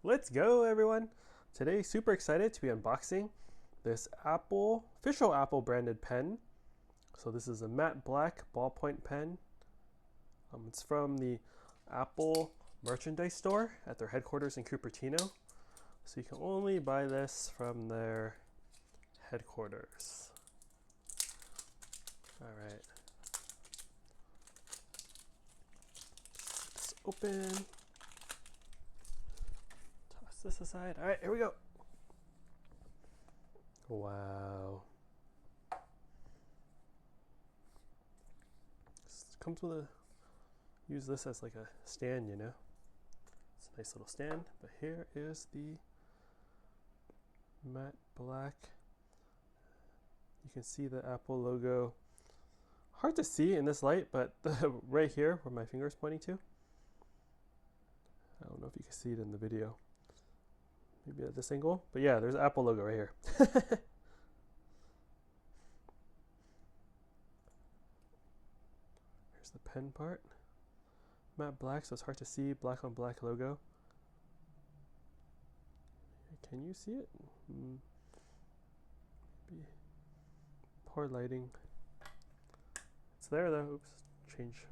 Let's go, everyone. Today, super excited to be unboxing this official Apple branded pen. So this is a matte black ballpoint pen. It's from the Apple merchandise store at their headquarters in Cupertino. So you can only buy this from their headquarters. All right. Just open. Toss this aside. All right, here we go. Wow. This comes with use this as like a stand, you know. It's a nice little stand, but here is the matte black. You can see the Apple logo. Hard to see in this light, but right here where my finger is pointing to. I don't know if you can see it in the video. Maybe at this angle, but yeah, there's Apple logo right here. Here's the pen part. Matte black, so it's hard to see. Black on black logo. Can you see it? Maybe poor lighting. It's there though. Oops. Change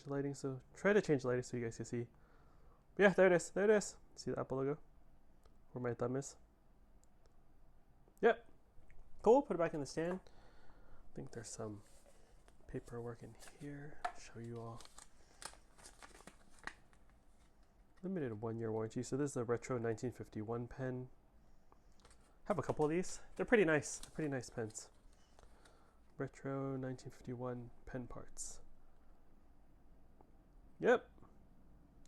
the lighting. So try to change the lighting so you guys can see. But yeah, there it is. There it is. See the Apple logo? Where my thumb is. Yep. Cool. Put it back in the stand. I think there's some paperwork in here. Show you all. Limited 1-year warranty. So this is a retro 1951 pen. Have a couple of these. They're pretty nice. They're pretty nice pens. Retro 1951 pen parts. Yep.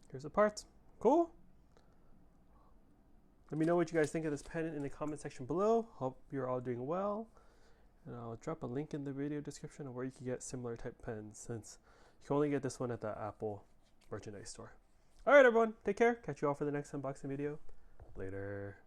Here's the parts. Cool. Let me know what you guys think of this pen in the comment section below. Hope you're all doing well. And I'll drop a link in the video description of where you can get similar type pens, since you can only get this one at the Apple merchandise store. All right, everyone. Take care. Catch you all for the next unboxing video. Later.